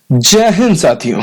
जय हिंद साथियों,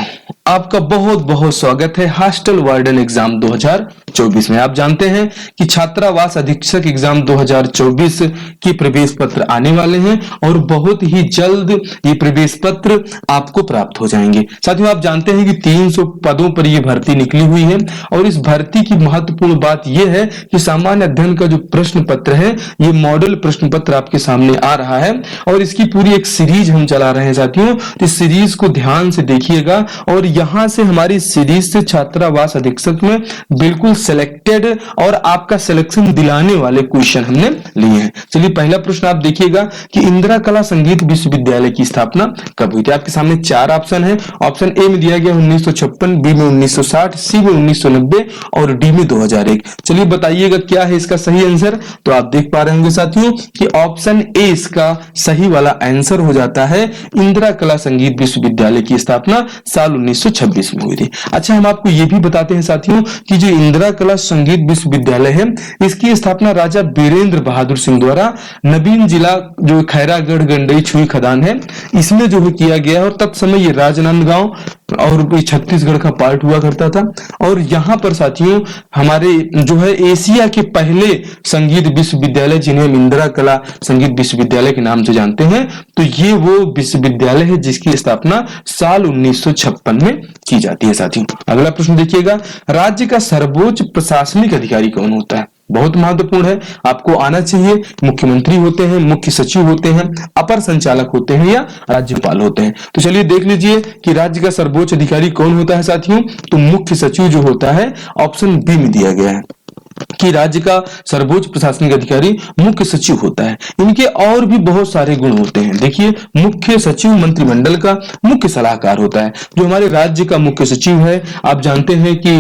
आपका बहुत बहुत स्वागत है हॉस्टल वार्डन एग्जाम 2024 में। आप जानते हैं कि छात्रावास अधीक्षक एग्जाम 2024 के प्रवेश पत्र आने वाले हैं और बहुत ही जल्द ये प्रवेश पत्र आपको प्राप्त हो जाएंगे। साथियों, आप जानते हैं कि 300 पदों पर ये भर्ती निकली हुई है और इस भर्ती की महत्वपूर्ण बात यह है कि सामान्य अध्ययन का जो प्रश्न पत्र है ये मॉडल प्रश्न पत्र आपके सामने आ रहा है और इसकी पूरी एक सीरीज हम चला रहे हैं। साथियों, इस सीरीज को ध्यान से देखिएगा और यहां से हमारी सीरीज से छात्रावास अधीक्षक में बिल्कुल सिलेक्टेड और आपका सिलेक्शन दिलाने वाले क्वेश्चन हमने लिए हैं। चलिए, पहला प्रश्न आप देखिएगा कि इंदिरा कला संगीत विश्वविद्यालय की स्थापना कब हुई थी। आपके सामने चार ऑप्शन है। ऑप्शन ए में दिया गया 1956, बी में 1960, सी में 1990 और डी में 2001। चलिए बताइएगा क्या है इसका सही आंसर। तो आप देख पा रहे होंगे साथियों कि ऑप्शन ए इसका सही वाला आंसर हो जाता है। इंदिरा कला संगीत विश्वविद्यालय की स्थापना साल 1926 में हुई थी। अच्छा, हम आपको यह भी बताते हैं साथियों कि जो इंदिरा कला संगीत विश्वविद्यालय है इसकी स्थापना राजा बीरेंद्र बहादुर सिंह द्वारा नवीन जिला जो खैरागढ़ गंडई छुई खदान है इसमें जो है किया गया है और तत्समय ये राजनांदगांव और छत्तीसगढ़ का पार्ट हुआ करता था। और यहाँ पर साथियों हमारे जो है एशिया के पहले संगीत विश्वविद्यालय जिन्हें हम इंदिरा कला संगीत विश्वविद्यालय के नाम से जानते हैं, तो ये वो विश्वविद्यालय है जिसकी स्थापना साल 1956 में की जाती है। साथियों, अगला प्रश्न देखिएगा, राज्य का सर्वोच्च प्रशासनिक अधिकारी कौन होता है। बहुत महत्वपूर्ण है, आपको आना चाहिए। मुख्यमंत्री होते हैं, मुख्य सचिव होते हैं, अपर संचालक होते हैं या राज्यपाल होते हैं। तो चलिए देख लीजिए कि राज्य का सर्वोच्च अधिकारी कौन होता है साथियों। तो मुख्य सचिव जो होता है ऑप्शन बी में दिया गया है कि राज्य का सर्वोच्च प्रशासनिक अधिकारी मुख्य सचिव होता है। इनके और भी बहुत सारे गुण होते हैं। देखिए, मुख्य सचिव मंत्रिमंडल का मुख्य सलाहकार होता है। जो हमारे राज्य का मुख्य सचिव है, आप जानते हैं कि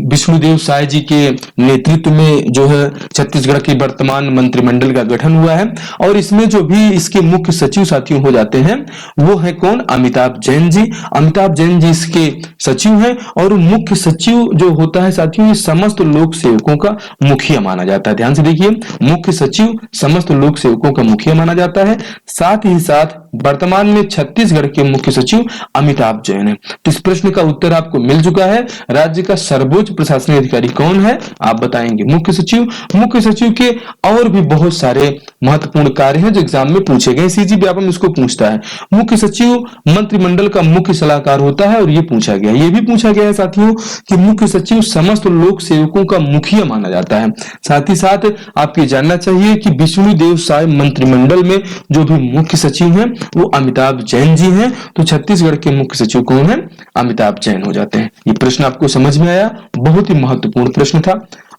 विष्णुदेव साय जी के नेतृत्व में जो है छत्तीसगढ़ के वर्तमान मंत्रिमंडल का गठन हुआ है और इसमें जो भी इसके मुख्य सचिव साथियों हो जाते हैं वो है कौन, अमिताभ जैन जी। अमिताभ जैन जी इसके सचिव हैं और मुख्य सचिव जो होता है साथियों ये समस्त लोक सेवकों का मुखिया माना जाता है। ध्यान से देखिए, मुख्य सचिव समस्त लोक सेवकों का मुखिया माना जाता है। साथ ही साथ वर्तमान में छत्तीसगढ़ के मुख्य सचिव अमिताभ जैन है। तो इस प्रश्न का उत्तर आपको मिल चुका है। राज्य का सर्वोच्च प्रशासनिक अधिकारी कौन है, आप बताएंगे मुख्य सचिव। मुख्य सचिव के और भी बहुत सारे महत्वपूर्ण कार्य हैं जो एग्जाम में पूछे गए। सीजी व्यापम इसको पूछता है। मुख्य सचिव मंत्रिमंडल का मुख्य सलाहकार होता है और ये पूछा गया। ये भी पूछा गया है साथियों कि मुख्य सचिव समस्त लोक सेवकों का मुखिया माना जाता है। साथ ही साथ आपको ये जानना चाहिए कि विष्णुदेव साय मंत्रिमंडल में जो भी मुख्य सचिव हैं वो अमिताभ जैन जी हैं। तो छत्तीसगढ़ के मुख्य सचिव कौन है, अमिताभ जैन हो जाते हैं। ये प्रश्न आपको समझ में आया, बहुत ही महत्वपूर्ण प्रश्न था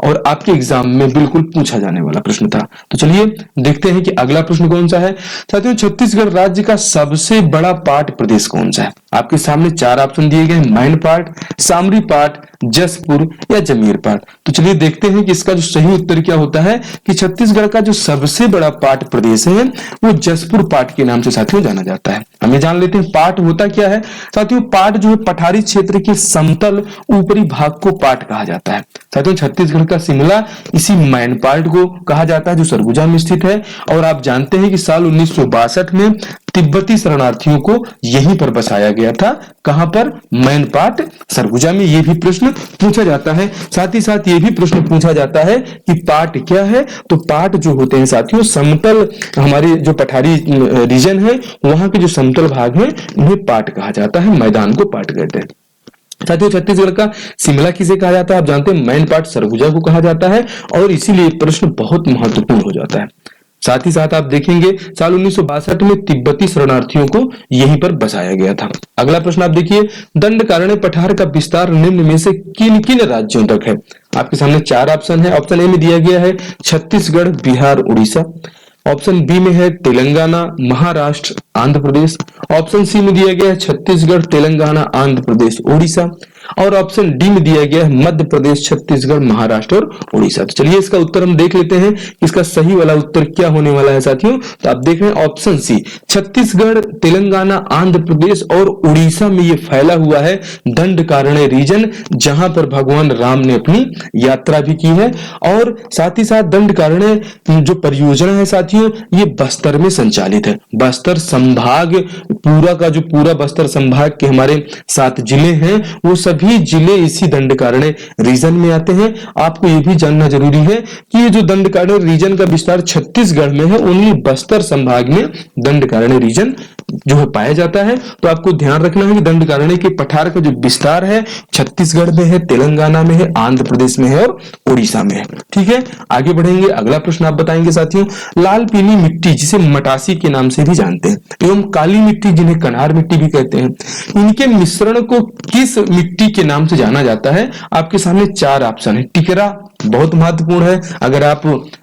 और आपके एग्जाम में बिल्कुल पूछा जाने वाला प्रश्न था। तो चलिए देखते हैं कि अगला प्रश्न कौन सा है। साथियों, छत्तीसगढ़ राज्य का सबसे बड़ा पाट प्रदेश कौन सा है। आपके सामने चार ऑप्शन दिए गए, मैन पाट, सामरी पाट, जसपुर या जमीर पाट। तो चलिए देखते हैं कि इसका जो सही उत्तर क्या होता है कि छत्तीसगढ़ का जो सबसे बड़ा पाट प्रदेश है वो जसपुर पाट के नाम से साथियों जाना जाता है। हमें जान लेते हैं पाट होता क्या है। साथियों, पाट जो है पठारी क्षेत्र के समतल ऊपरी भाग को पाट कहा जाता है। साथियों, छत्तीसगढ़ का शिमला इसी मैन पाट को कहा जाता है जो सरगुजा में स्थित है। और आप जानते हैं कि साल 1962 में तिब्बती शरणार्थियों को यहीं पर बसाया गया था। कहां पर, मैन पाट सरगुजा में। ये भी प्रश्न पूछा जाता है। साथ ही साथ ये भी प्रश्न पूछा जाता है कि पाट क्या है। तो पाट जो होते हैं साथियों समतल, हमारे जो पठारी रीजन है वहां के जो समतल भाग है इन्हें पाट कहा जाता है, मैदान को पाट कहते हैं। साथियों, छत्तीसगढ़ का शिमला किसे कहा जाता है, आप जानते हैं मैन पाट सरगुजा को कहा जाता है और इसीलिए प्रश्न बहुत महत्वपूर्ण हो जाता है। साथ ही साथ आप देखेंगे साल 1962 में तिब्बती शरणार्थियों को यहीं पर बसाया गया था। अगला प्रश्न आप देखिए, दंडकारण्य पठार का विस्तार निम्न में से किन किन राज्यों तक है। आपके सामने चार ऑप्शन है। ऑप्शन ए में दिया गया है छत्तीसगढ़, बिहार, उड़ीसा। ऑप्शन बी में है तेलंगाना, महाराष्ट्र, आंध्र प्रदेश। ऑप्शन सी में दिया गया है छत्तीसगढ़, तेलंगाना, आंध्र प्रदेश, ओडिशा। और ऑप्शन डी में दिया गया है मध्य प्रदेश, छत्तीसगढ़, महाराष्ट्र और उड़ीसा। तो चलिए इसका उत्तर हम देख लेते हैं, इसका सही वाला उत्तर क्या होने वाला है साथियों। तो आप देख रहे हैं ऑप्शन सी, छत्तीसगढ़, तेलंगाना, आंध्र प्रदेश और उड़ीसा में ये फैला हुआ है दंडकारण्य रीजन, जहां पर भगवान राम ने अपनी यात्रा भी की है। और साथ ही साथ दंडकारण्य जो परियोजना है साथियों, ये बस्तर में संचालित है। बस्तर संभाग पूरा का जो पूरा बस्तर संभाग के हमारे 7 जिले हैं, वो सभी जिले इसी दंडकारण्य रीजन में आते हैं। आपको ये भी जानना जरूरी है कि ये जो दंडकारण्य रीजन का विस्तार छत्तीसगढ़ में है, उन्हीं बस्तर संभाग में दंडकारण्य रीजन जो है पाया जाता है। तो आपको ध्यान रखना है कि दंडकारण्य के पठार का जो विस्तार है छत्तीसगढ़ में है, तेलंगाना में है, आंध्र प्रदेश में है और उड़ीसा में है। ठीक है, आगे बढ़ेंगे। अगला प्रश्न आप बताएंगे साथियों, लाल पीली मिट्टी जिसे मटासी के नाम से भी जानते हैं एवं काली मिट्टी जिन्हें कन्हार मिट्टी भी कहते हैं, इनके मिश्रण को किस मिट्टी के नाम से जाना जाता है। आपके सामने 4 ऑप्शन है। टिकरा बहुत महत्वपूर्ण है, अगर आप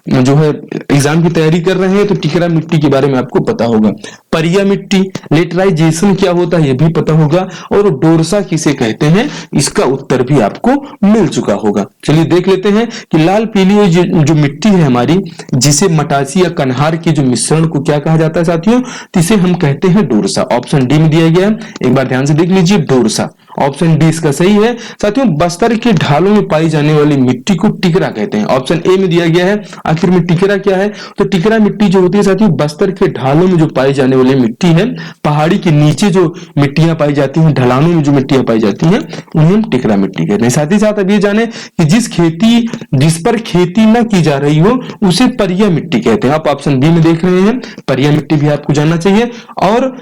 जो है एग्जाम की तैयारी कर रहे हैं तो टिकरा मिट्टी के बारे में आपको पता होगा। परिया मिट्टी, लेटराइजेशन क्या होता है ये भी पता होगा, और डोरसा किसे कहते हैं इसका उत्तर भी आपको मिल चुका होगा। चलिए देख लेते हैं कि लाल पीली जो मिट्टी है हमारी, जिसे मटासी या कन्हार के जो मिश्रण को क्या कहा जाता है साथियों, तो इसे हम कहते हैं डोरसा। ऑप्शन डी में दिया गया है, एक बार ध्यान से देख लीजिए, डोरसा ऑप्शन डी इसका सही है साथियों। बस्तर के ढालों में पाई जाने वाली मिट्टी को टिकरा कहते हैं, ऑप्शन ए में दिया गया है। आखिर में टिकरा क्या है, तो टिकरा मिट्टी जो होती है साथियों, बस्तर के ढालों में जो पाई जाने वाली मिट्टी है, पहाड़ी के नीचे जो मिट्टियां पाई जाती हैं, ढलानों में जो मिट्टियां पाई जाती हैं, उन्हें हम टिकरा मिट्टी कहते हैं। साथ ही साथ अब ये जाने कि जिस पर खेती न की जा रही हो उसे परिया मिट्टी कहते हैं। आप ऑप्शन बी में देख रहे हैं, परिया मिट्टी भी आपको जानना चाहिए। और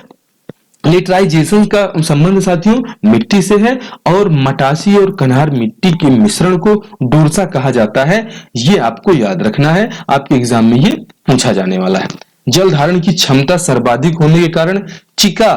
लिटराइजेशन का संबंध साथियों मिट्टी से है, और मटासी और कन्हार मिट्टी के मिश्रण को डोरसा कहा जाता है। ये आपको याद रखना है, आपके एग्जाम में ये पूछा जाने वाला है। जल धारण की क्षमता सर्वाधिक होने के कारण चिका,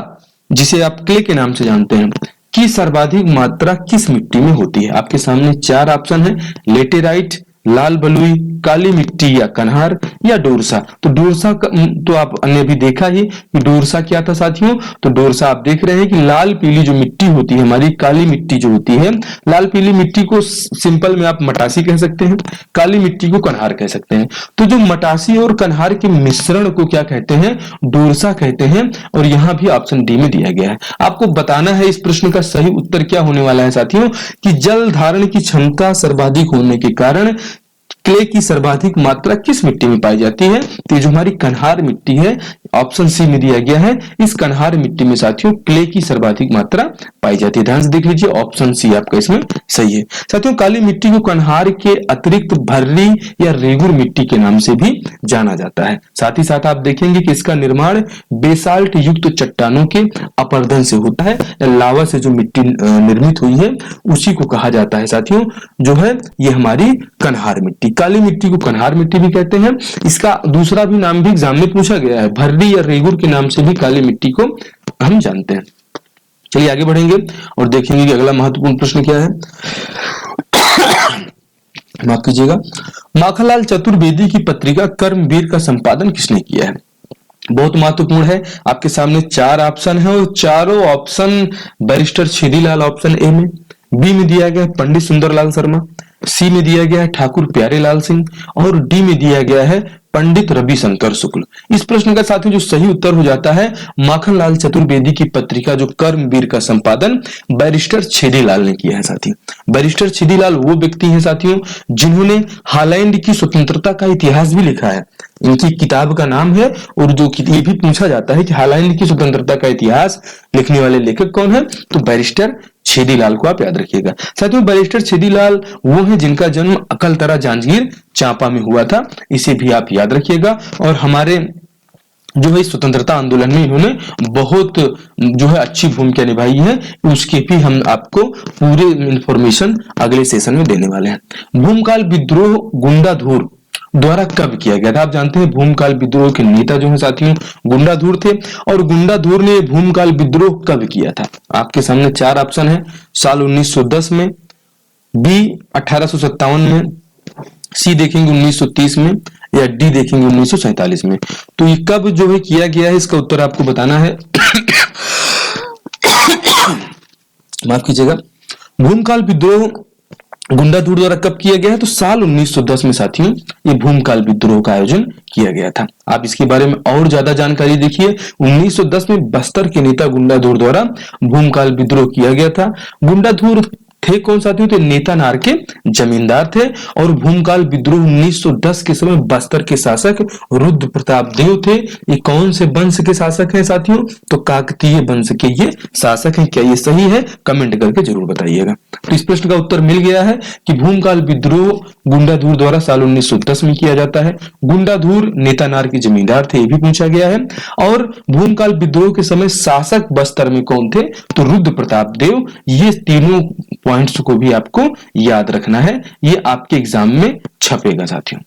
जिसे आप क्ले के नाम से जानते हैं, की सर्वाधिक मात्रा किस मिट्टी में होती है। आपके सामने 4 ऑप्शन है, लेटेराइट, लाल बलुई, काली मिट्टी या कन्हार या डोरसा। तो डोरसा तो आपने भी देखा ही कि डोरसा क्या था साथियों। तो डोरसा आप देख रहे हैं कि लाल पीली जो मिट्टी होती है हमारी, काली मिट्टी जो होती है, लाल पीली मिट्टी को सिंपल में आप मटासी कह सकते हैं, काली मिट्टी को कन्हार कह सकते हैं। तो जो मटासी और कन्हार के मिश्रण को क्या कहते हैं, डोरसा कहते हैं। और यहां भी ऑप्शन डी में दिया गया है। आपको बताना है इस प्रश्न का सही उत्तर क्या होने वाला है साथियों, कि जल धारण की क्षमता सर्वाधिक होने के कारण क्ले की सर्वाधिक मात्रा किस मिट्टी में पाई जाती है। तो जो हमारी कन्हार मिट्टी है, ऑप्शन सी में दिया गया है, इस कन्हार मिट्टी में साथियों क्ले की सर्वाधिक मात्रा पाई जाती है। ध्यान से देख लीजिए, ऑप्शन सी आपका इसमें सही है। साथियों काली मिट्टी को कन्हार के अतिरिक्त भर्री या रेगुर मिट्टी के नाम से भी जाना जाता है। साथ ही साथ आप देखेंगे कि इसका निर्माण बेसाल्ट युक्त चट्टानों के अपरदन से होता है, लावा से जो मिट्टी निर्मित हुई है उसी को कहा जाता है साथियों, जो है ये हमारी कन्हार मिट्टी। काली मिट्टी को कन्हार मिट्टी भी कहते हैं। इसका दूसरा भी नाम भी एग्जाम में पूछा गया है, भर्री या रेगुर के नाम से भी काली मिट्टी को हम जानते हैं। चलिए आगे बढ़ेंगे और देखेंगे कि अगला महत्वपूर्ण प्रश्न क्या है। माफ कीजिएगा, माखनलाल चतुर्वेदी की पत्रिका कर्मवीर का संपादन किसने किया है। बहुत महत्वपूर्ण है। आपके सामने 4 ऑप्शन है और चारों option barrister Chhedilal option A में, बी में दिया गया पंडित सुंदरलाल शर्मा, सी में दिया गया है ठाकुर प्यारेलाल सिंह और डी में दिया गया है पंडित रविशंकर शुक्ल। इस प्रश्न का साथियों जो सही उत्तर हो जाता है, माखनलाल चतुर्वेदी की पत्रिका जो कर्मवीर का संपादन बैरिस्टर छेदीलाल ने किया है। साथी बैरिस्टर छेदीलाल वो व्यक्ति हैं साथियों जिन्होंने हालैंड की स्वतंत्रता का इतिहास भी लिखा है। इनकी किताब का नाम है, और जो ये भी पूछा जाता है कि हालैंड की स्वतंत्रता का इतिहास लिखने वाले लेखक कौन है, तो बैरिस्टर छेदीलाल को आप याद रखिएगा। साथियों बैरिस्टर छेदीलाल वो हैं जिनका जन्म अकलतरा जांजगीर चांपा में हुआ था, इसे भी आप याद रखिएगा। और हमारे जो है स्वतंत्रता आंदोलन में इन्होंने बहुत जो है अच्छी भूमिका निभाई है, उसके भी हम आपको पूरे इंफॉर्मेशन अगले सेशन में देने वाले हैं। भूमकाल विद्रोह गुंडाधुर द्वारा कब किया गया था। आप जानते हैं भूमकाल विद्रोह के नेता जो है साथियों गुंडाधुर थे, और गुंडाधुर ने भूमकाल विद्रोह कब किया था। आपके सामने 4 ऑप्शन है, साल 1910 में, बी 1857 में, सी देखेंगे 1930 में, या डी देखेंगे 1947 में। तो ये कब जो है किया गया है, इसका उत्तर आपको बताना है। माफ कीजिएगा। भूमकाल विद्रोह गुंडाधुर द्वारा कब किया गया है? तो साल 1910 में साथियों ये भूमकाल विद्रोह का आयोजन किया गया था। आप इसके बारे में और ज्यादा जानकारी देखिए। 1910 में बस्तर के नेता गुंडाधुर द्वारा भूमकाल विद्रोह किया गया था। गुंडाधुर थे कौन साथियों? तो नेता नार के जमींदार थे और भूमकाल विद्रोह 1910 के समय बस्तर के शासक रुद्र प्रताप देव थे। ये कौन से वंश के शासक हैं साथियों? तो काकतीय वंश के ये शासक हैं। क्या ये सही है? कमेंट करके जरूर बताइएगा। तो इस प्रश्न का उत्तर मिल गया है कि भूमकाल विद्रोह गुंडाधुर द्वारा साल 1910 में किया जाता है। गुंडाधुर नेता नार के जमींदार थे, ये भी पूछा गया है। और भूमकाल विद्रोह के समय शासक बस्तर में कौन थे? तो रुद्र प्रताप देव। ये तीनों पॉइंट्स को भी आपको याद रखना है, ये आपके एग्जाम में छपेगा साथियों।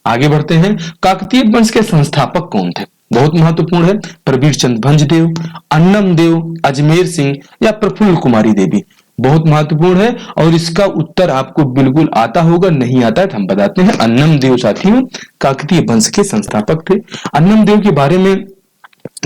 आगे बढ़ते हैं। काकतीय वंश के संस्थापक कौन थे? बहुत महत्वपूर्ण है। प्रवीर चंद भंजदेव, अन्नम देव, अजमेर सिंह या प्रफुल्ल कुमारी देवी। बहुत महत्वपूर्ण है और इसका उत्तर आपको बिल्कुल आता होगा, नहीं आता है तो हम बताते हैं। अन्नम देव साथियों काकतीय वंश के संस्थापक थे। अन्नम देव के बारे में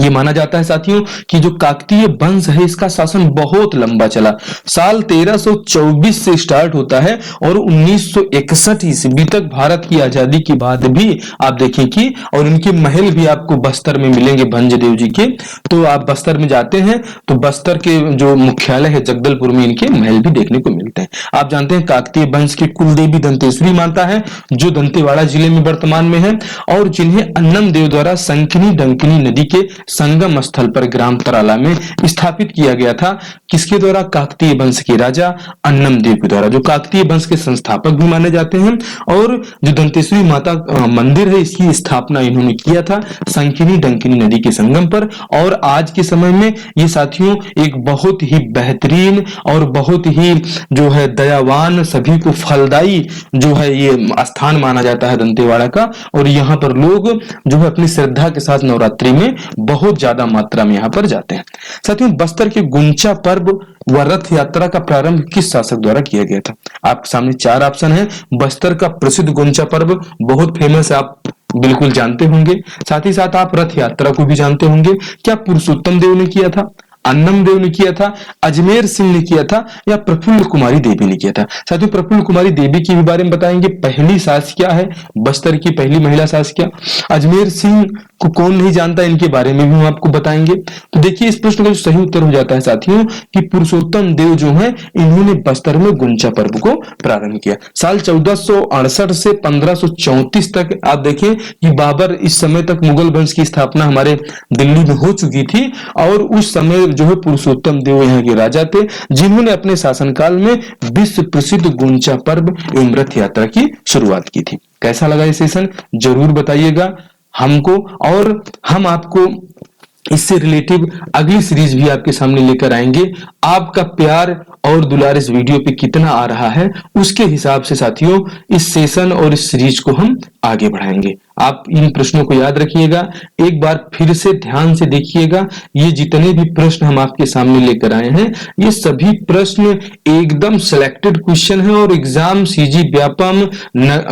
ये माना जाता है साथियों कि जो काकतीय वंश है इसका शासन बहुत लंबा चला। साल 1324 से स्टार्ट होता है और 1961 ईस्वी तक भारत की आजादी के बाद भी आप देखें कि और इनके महल भी आपको बस्तर में मिलेंगे भंजदेव जी के। तो आप बस्तर में जाते हैं तो बस्तर के जो मुख्यालय है जगदलपुर में इनके महल भी देखने को मिलते हैं। आप जानते हैं काकतीय वंश की कुल देवी दंतेश्वरी माता है जो दंतेवाड़ा जिले में वर्तमान में है और जिन्हें अन्नम देव द्वारा संकिनी डंकिनी नदी के संगम स्थल पर ग्राम तराला में स्थापित किया गया था। किसके द्वारा? काकतीय वंश के राजा अन्नम देव के द्वारा, जो काकतीय वंश के संस्थापक भी माने जाते हैं। और जो दंतेश्वरी माता मंदिर है इसकी स्थापना इन्होंने किया था संकिनी डंकिनी नदी के संगम पर। और आज के समय में ये साथियों एक बहुत ही बेहतरीन और बहुत ही जो है दयावान, सभी को फलदायी जो है ये स्थान माना जाता है दंतेवाड़ा का। और यहाँ पर लोग जो है अपनी श्रद्धा के साथ नवरात्रि में बहुत ज्यादा मात्रा में यहाँ पर जाते हैं। साथियों बस्तर के गुंचा पर्व व रथ यात्रा का प्रारंभ किस शासक द्वारा किया गया था? आपके सामने चार ऑप्शन है। बस्तर का प्रसिद्ध गुंचा पर्व बहुत फेमस है, आप बिल्कुल जानते होंगे। साथ ही साथ आप रथ यात्रा को भी जानते होंगे। क्या पुरुषोत्तम देव ने किया था, अन्नम देव ने किया था, अजमेर सिंह ने किया था या प्रफुल्ल कुमारी देवी ने किया था? साथियों प्रफुल्ल कुमारी देवी के भी बारे में बताएंगे। पहली शासकिया है, बस्तर की पहली महिला शासकिया। अजमेर सिंह को कौन नहीं जानता, इनके बारे में भी हम आपको बताएंगे। तो देखिए इस प्रश्न का जो सही उत्तर हो जाता है साथियों कि पुरुषोत्तम देव जो है इन्होंने बस्तर में गुंचा पर्व को प्रारंभ किया। साल 1468 से 1534 तक आप देखें कि बाबर इस समय तक मुगल वंश की स्थापना हमारे दिल्ली में हो चुकी थी और उस समय जो है पुरुषोत्तम देव यहाँ के राजा थे जिन्होंने अपने शासनकाल में विश्व प्रसिद्ध गुंचा पर्व एवं रथ यात्रा की शुरुआत की थी। कैसा लगा ये सेशन जरूर बताइएगा हमको। और हम आपको इससे रिलेटिव अगली सीरीज भी आपके सामने लेकर आएंगे। आपका प्यार और दुलार इस वीडियो पे कितना आ रहा है उसके हिसाब से साथियों इस सेशन और इस सीरीज को हम आगे बढ़ाएंगे। आप इन प्रश्नों को याद रखिएगा, एक बार फिर से ध्यान से देखिएगा। ये जितने भी प्रश्न हम आपके सामने लेकर आए हैं ये सभी प्रश्न एकदम सिलेक्टेड क्वेश्चन है और एग्जाम सीजी व्यापम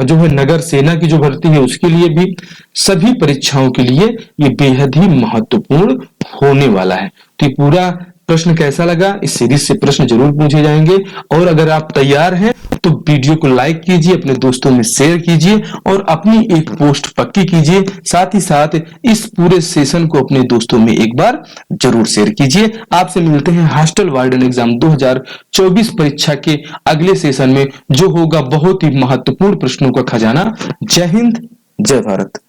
जो है नगर सेना की जो भर्ती है उसके लिए भी सभी परीक्षाओं के लिए ये बेहद ही महत्वपूर्ण होने वाला है। तो ये पूरा प्रश्न कैसा लगा? इस सीरीज से प्रश्न जरूर पूछे जाएंगे और अगर आप तैयार हैं तो वीडियो को लाइक कीजिए, अपने दोस्तों में शेयर कीजिए और अपनी एक पोस्ट पक्की कीजिए। साथ ही साथ इस पूरे सेशन को अपने दोस्तों में एक बार जरूर शेयर कीजिए। आपसे मिलते हैं हॉस्टल वार्डन एग्जाम 2024 परीक्षा के अगले सेशन में जो होगा बहुत ही महत्वपूर्ण प्रश्नों का खजाना। जय हिंद, जय भारत।